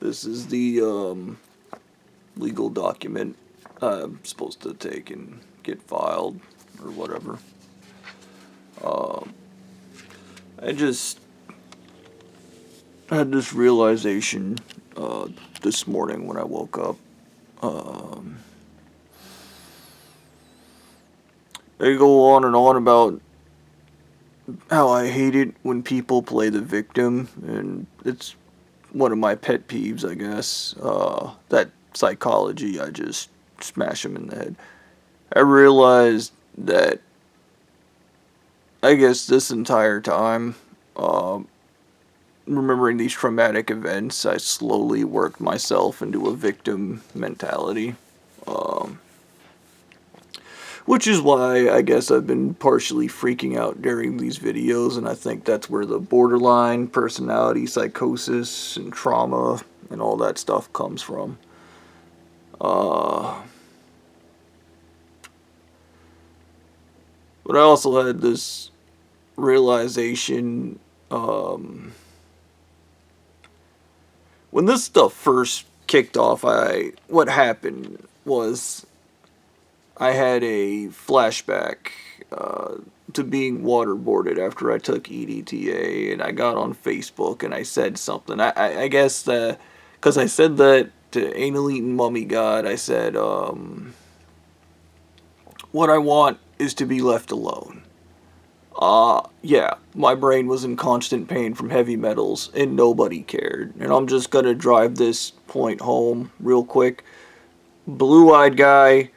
This is the legal document I'm supposed to take and get filed or whatever. I just had this realization this morning when I woke up. I go on and on about how I hate it when people play the victim, and it's one of my pet peeves, I guess. That psychology, I just smash them in the head. I realized that, I guess this entire time, remembering these traumatic events, I slowly worked myself into a victim mentality. Which is why I guess I've been partially freaking out during these videos, and I think that's where the borderline personality psychosis and trauma and all that stuff comes from. But I also had this realization, when this stuff first kicked off, what happened was I had a flashback to being waterboarded after I took EDTA, and I got on Facebook and I said something. I guess that, because I said that to Anal Eating Mummy God, I said, what I want is to be left alone. Yeah, my brain was in constant pain from heavy metals, and nobody cared. And I'm just gonna drive this point home real quick. Blue-eyed guy,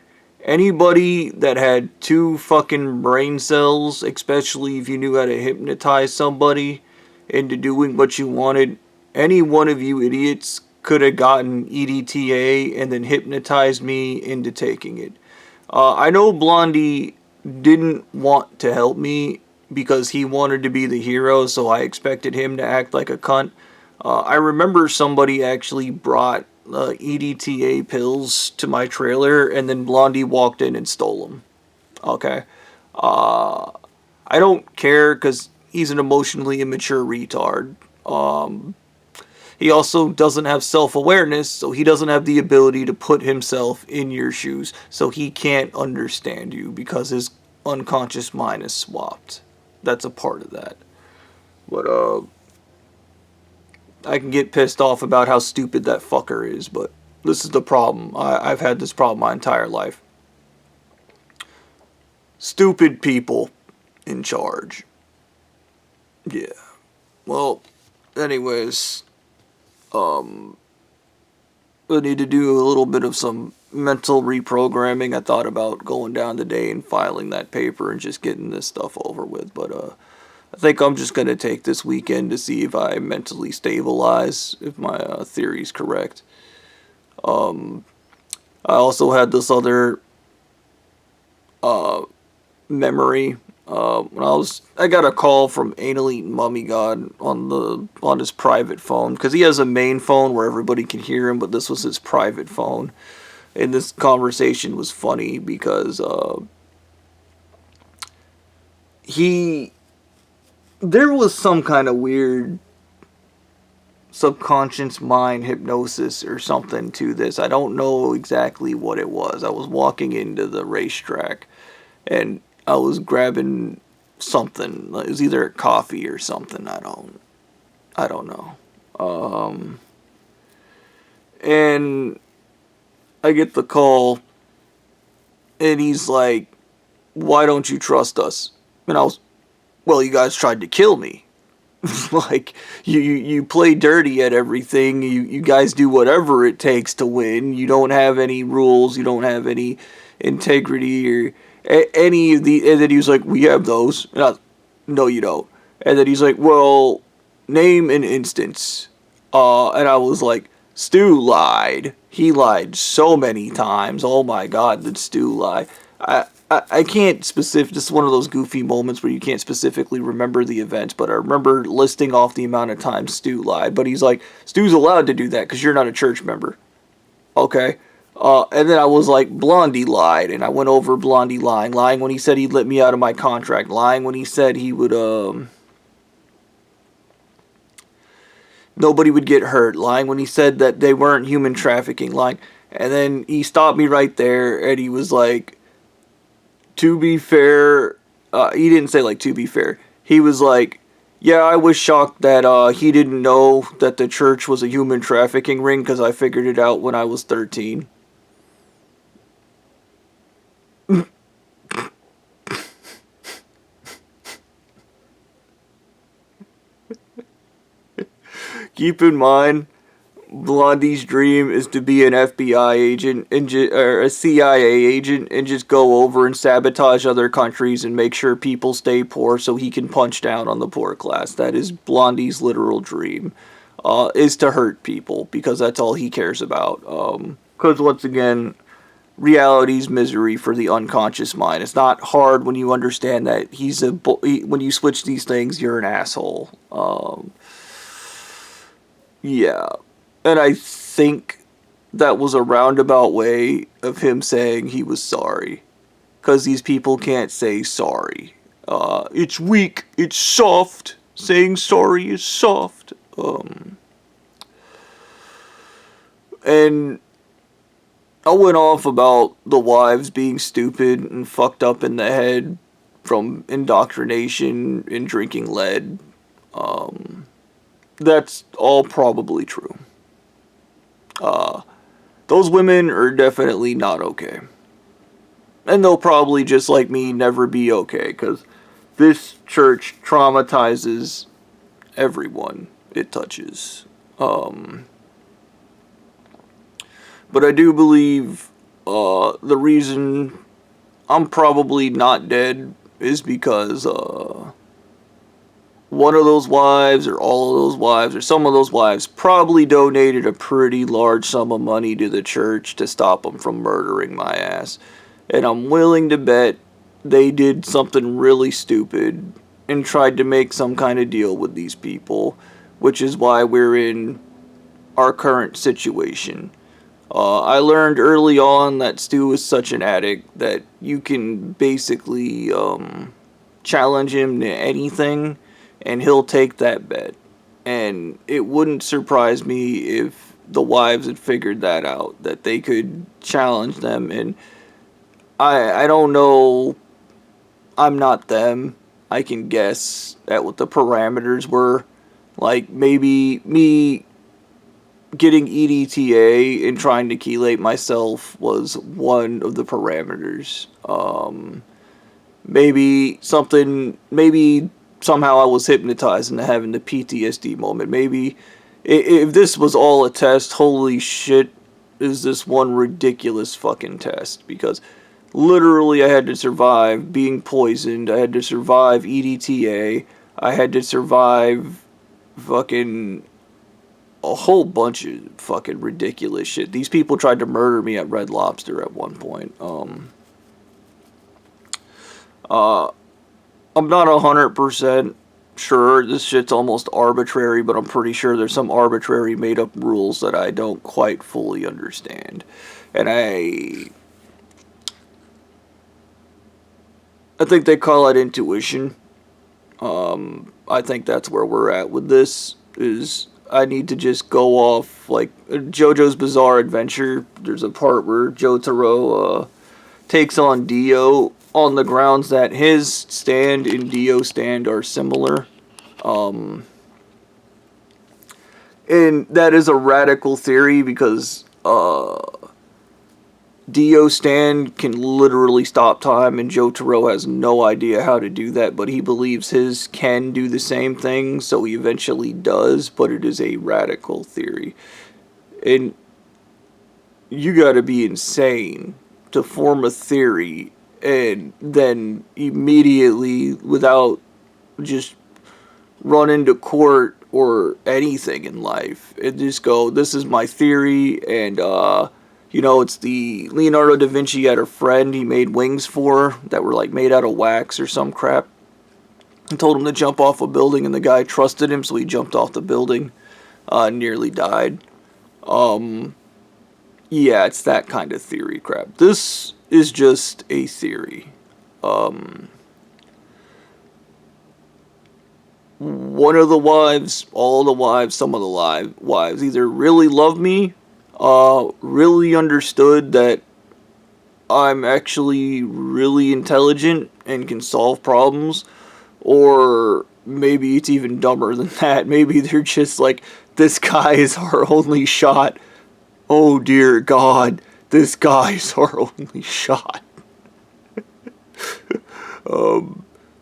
anybody that had 2 fucking brain cells, especially if you knew how to hypnotize somebody into doing what you wanted, any one of you idiots could have gotten EDTA and then hypnotized me into taking it. I know Blondie didn't want to help me because he wanted to be the hero, so I expected him to act like a cunt. I remember somebody actually brought EDTA pills to my trailer, and then Blondie walked in and stole them. Okay. I don't care because he's an emotionally immature retard. He also doesn't have self-awareness, so he doesn't have the ability to put himself in your shoes, so he can't understand you because his unconscious mind is swapped. That's a part of that. But, I can get pissed off about how stupid that fucker is, but this is the problem. I've had this problem my entire life. Stupid people in charge. Yeah. Well, anyways, I need to do a little bit of some mental reprogramming. I thought about going down today and filing that paper and just getting this stuff over with, but I think I'm just going to take this weekend to see if I mentally stabilize, if my theory's correct. I also had this other memory. When I got a call from Anal Eating Mummy God on his private phone, because he has a main phone where everybody can hear him, but this was his private phone. And this conversation was funny because there was some kind of weird subconscious mind hypnosis or something to this. I don't know exactly what it was. I was walking into the racetrack and I was grabbing something. It was either a coffee or something. I don't know. And I get the call and he's like, "Why don't you trust us?" And I was, "Well, you guys tried to kill me." Like, you play dirty at everything. You guys do whatever it takes to win. You don't have any rules. You don't have any integrity or any of the... And then he was like, "We have those." And I was, "No, you don't." And then he's like, "Well, name an instance." And I was like, "Stu lied. He lied so many times. Oh my God, did Stu lie?" I can't specific. This is one of those goofy moments where you can't specifically remember the events, but I remember listing off the amount of times Stu lied. But he's like, "Stu's allowed to do that because you're not a church member." Okay. And then I was like, "Blondie lied," and I went over Blondie lying when he said he'd let me out of my contract, lying when he said he would nobody would get hurt, lying when he said that they weren't human trafficking, lying. And then he stopped me right there, and he was like, to be fair, he didn't say like to be fair. He was like, yeah, I was shocked that he didn't know that the church was a human trafficking ring because I figured it out when I was 13. Keep in mind, Blondie's dream is to be an FBI agent and or a CIA agent and just go over and sabotage other countries and make sure people stay poor so he can punch down on the poor class. That is Blondie's literal dream, is to hurt people because that's all he cares about. Because once again, reality's misery for the unconscious mind. It's not hard when you understand that when you switch these things, you're an asshole. Yeah. And I think that was a roundabout way of him saying he was sorry. Because these people can't say sorry. It's weak. It's soft. Saying sorry is soft. And I went off about the wives being stupid and fucked up in the head from indoctrination and drinking lead. That's all probably true. Those women are definitely not okay. And they'll probably, just like me, never be okay, because this church traumatizes everyone it touches. But I do believe the reason I'm probably not dead is because one of those wives, or all of those wives, or some of those wives probably donated a pretty large sum of money to the church to stop them from murdering my ass. And I'm willing to bet they did something really stupid and tried to make some kind of deal with these people, which is why we're in our current situation. I learned early on that Stu is such an addict that you can basically challenge him to anything, and he'll take that bet. And it wouldn't surprise me if the wives had figured that out, that they could challenge them. And I don't know, I'm not them. I can guess at what the parameters were. Like, maybe me getting EDTA and trying to chelate myself was one of the parameters. Maybe somehow I was hypnotized into having the PTSD moment. Maybe if this was all a test, holy shit, is this one ridiculous fucking test. Because literally I had to survive being poisoned, I had to survive EDTA, I had to survive fucking a whole bunch of fucking ridiculous shit. These people tried to murder me at Red Lobster at one point. I'm not 100% sure. This shit's almost arbitrary, but I'm pretty sure there's some arbitrary made up rules that I don't quite fully understand. And I think they call it intuition. I think that's where we're at with this, is I need to just go off, like JoJo's Bizarre Adventure. There's a part where Jotaro takes on Dio on the grounds that his stand and Dio's stand are similar. And that is a radical theory because Dio's stand can literally stop time, and Jotaro has no idea how to do that, but he believes his can do the same thing, so he eventually does, but it is a radical theory. And you gotta be insane to form a theory and then immediately, without just run into court or anything in life, and just go, this is my theory, and it's the Leonardo da Vinci had a friend he made wings for that were like made out of wax or some crap. He told him to jump off a building, and the guy trusted him, so he jumped off the building, nearly died. Yeah, it's that kind of theory crap. This is just a theory. one of the wives, all the wives, some of the wives either really love me, really understood that I'm actually really intelligent and can solve problems, or maybe it's even dumber than that. Maybe they're just like, this guy is our only shot. Oh dear God, this guy is our only shot.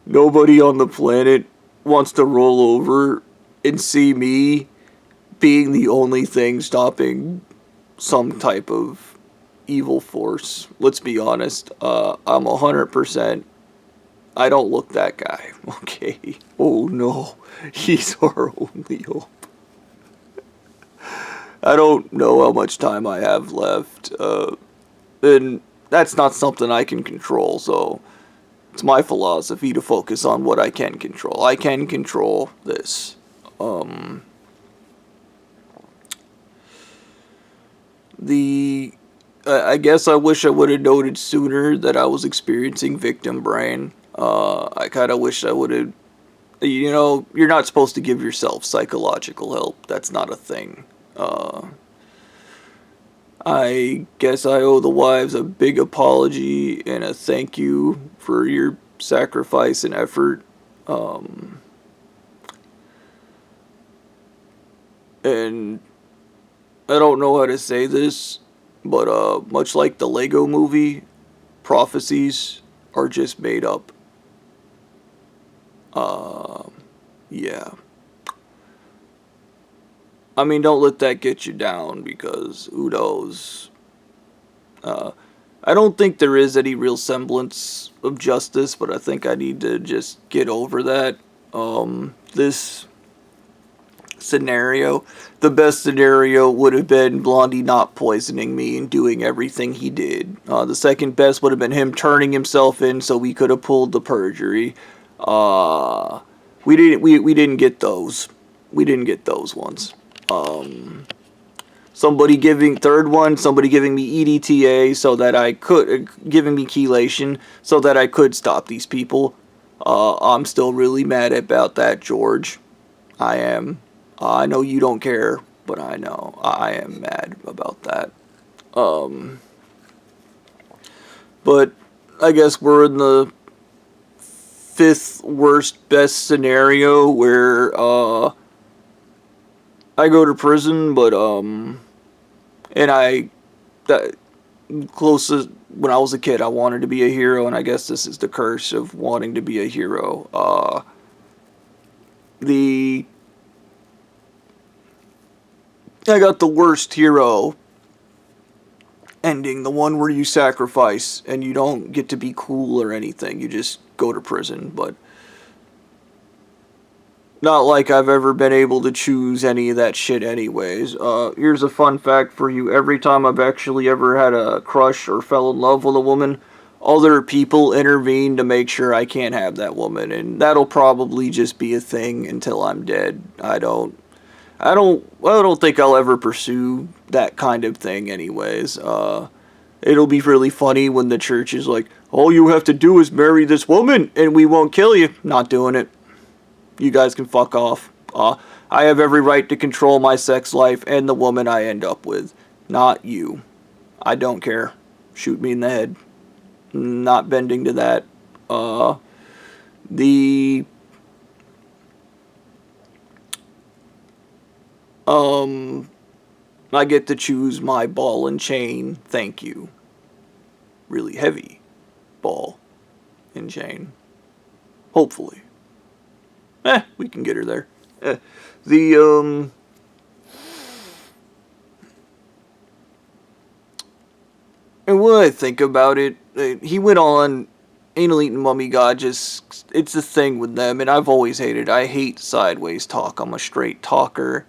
Nobody on the planet wants to roll over and see me being the only thing stopping some type of evil force. Let's be honest. I'm 100%. I don't look that guy. Okay. Oh no. He's our only hope. I don't know how much time I have left. And that's not something I can control, so it's my philosophy to focus on what I can control. I can control this. I guess I wish I would have noted sooner that I was experiencing victim brain. I kind of wish I would have. You know, you're not supposed to give yourself psychological help. That's not a thing. I guess I owe the wives a big apology and a thank you for your sacrifice and effort. And I don't know how to say this, but much like the Lego movie, prophecies are just made up. Yeah. I mean, don't let that get you down, because who knows? I don't think there is any real semblance of justice, but I think I need to just get over that. This scenario, the best scenario would have been Blondie not poisoning me and doing everything he did. The second best would have been him turning himself in so we could have pulled the perjury. We didn't get those. We didn't get those ones. Somebody giving me EDTA so that I could, giving me chelation so that I could stop these people. I'm still really mad about that, George. I am. I know you don't care, but I know I am mad about that. But I guess we're in the fifth worst best scenario where I go to prison, but and that closest when I was a kid, I wanted to be a hero, and I guess this is the curse of wanting to be a hero. I got the worst hero ending, the one where you sacrifice and you don't get to be cool or anything. You just go to prison, but not like I've ever been able to choose any of that shit anyways. Here's a fun fact for you. Every time I've actually ever had a crush or fell in love with a woman, other people intervene to make sure I can't have that woman, and that'll probably just be a thing until I'm dead. I don't think I'll ever pursue that kind of thing anyways. It'll be really funny when the church is like, all you have to do is marry this woman and we won't kill you. Not doing it. You guys can fuck off. I have every right to control my sex life and the woman I end up with. Not you. I don't care. Shoot me in the head. Not bending to that. I get to choose my ball and chain. Thank you. Really heavy ball and chain. Hopefully. We can get her there. And when I think about it, he went on, Anal Eating Mummy God, just, it's a thing with them, and I've always hated it. I hate sideways talk. I'm a straight talker.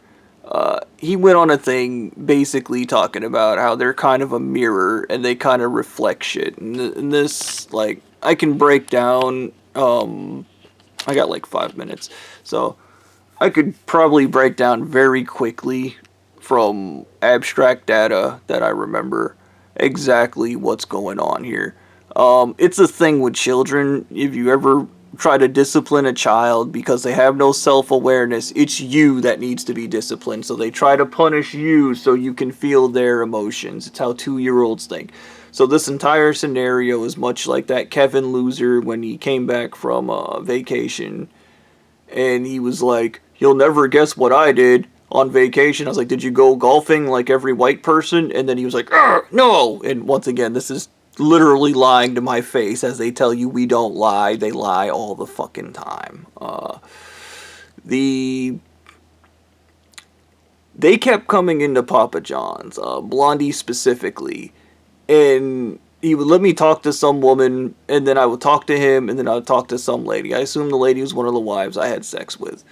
He went on a thing basically talking about how they're kind of a mirror and they kind of reflect shit. And this, like, I can break down, I got like 5 minutes, so I could probably break down very quickly from abstract data that I remember exactly what's going on here. It's a thing with children. If you ever try to discipline a child because they have no self-awareness. It's you that needs to be disciplined. So they try to punish you so you can feel their emotions. It's how 2-year-olds think. So this entire scenario is much like that Kevin loser when he came back from vacation. And he was like, "You'll never guess what I did on vacation." I was like, "Did you go golfing like every white person?" And then he was like, "No." And once again, this is literally lying to my face. As they tell you we don't lie, they lie all the fucking time. They kept coming into Papa John's, Blondie specifically, and he would let me talk to some woman, and then I would talk to him, and then I would talk to some lady. I assume the lady was one of the wives I had sex with.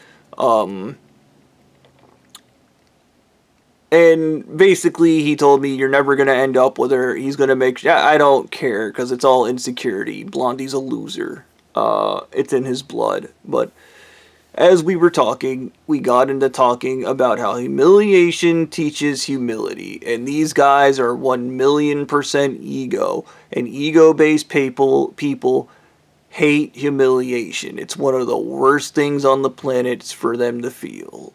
And basically, he told me, "You're never going to end up with her. He's going to make... I don't care, because it's all insecurity. Blondie's a loser. It's in his blood." But as we were talking, we got into talking about how humiliation teaches humility. And these guys are 1,000,000% ego. And ego-based people hate humiliation. It's one of the worst things on the planet for them to feel.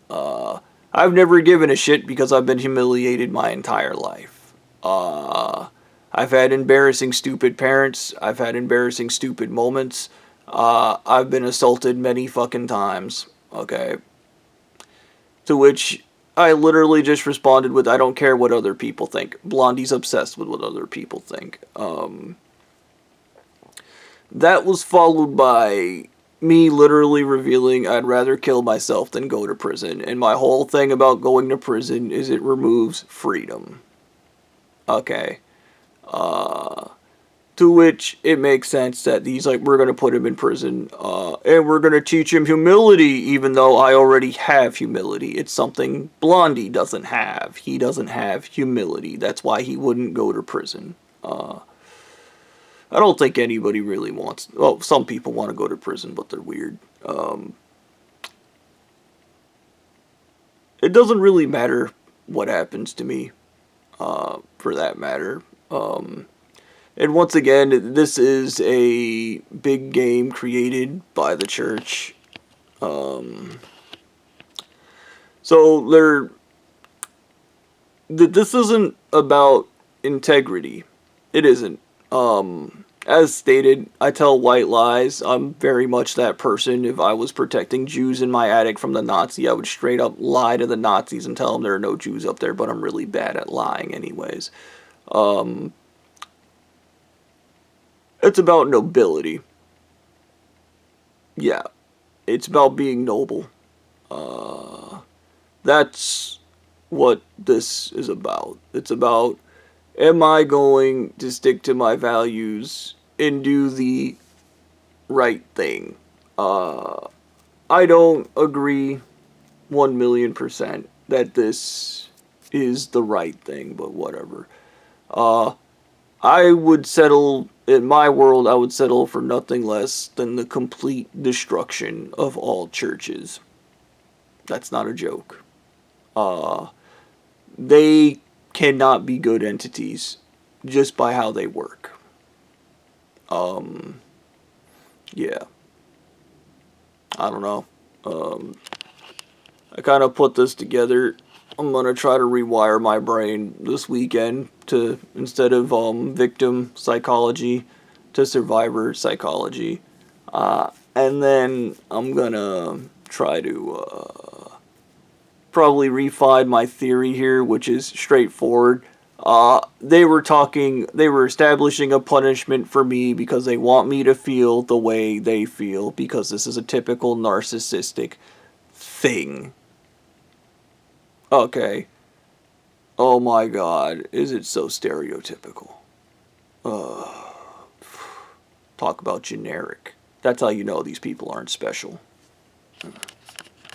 I've never given a shit because I've been humiliated my entire life. I've had embarrassing, stupid parents. I've had embarrassing, stupid moments. I've been assaulted many fucking times. Okay? To which I literally just responded with, "I don't care what other people think." Blondie's obsessed with what other people think. That was followed by me literally revealing I'd rather kill myself than go to prison. And my whole thing about going to prison is it removes freedom. Okay. To which it makes sense that he's like, "We're going to put him in prison, and we're going to teach him humility," even though I already have humility. It's something Blondie doesn't have. He doesn't have humility. That's why he wouldn't go to prison. I don't think anybody really wants... Well, some people want to go to prison, but they're weird. It doesn't really matter what happens to me, for that matter. And once again, this is a big game created by the church. So this isn't about integrity. It isn't. As stated, I tell white lies. I'm very much that person. If I was protecting Jews in my attic from the Nazi, I would straight up lie to the Nazis and tell them there are no Jews up there, but I'm really bad at lying anyways. It's about nobility. Yeah. It's about being noble. That's what this is about. It's about, am I going to stick to my values and do the right thing? I don't agree 1,000,000% that this is the right thing, but whatever. I would settle, in my world, I would settle for nothing less than the complete destruction of all churches. That's not a joke. They cannot be good entities just by how they work. Yeah. I don't know. I kind of put this together. I'm going to try to rewire my brain this weekend to, instead of victim psychology, to survivor psychology. And then I'm going to try to probably refine my theory here, which is straightforward. They were establishing a punishment for me because they want me to feel the way they feel, because this is a typical narcissistic thing. Okay. Oh my god, is it so stereotypical? Talk about generic. That's how you know these people aren't special.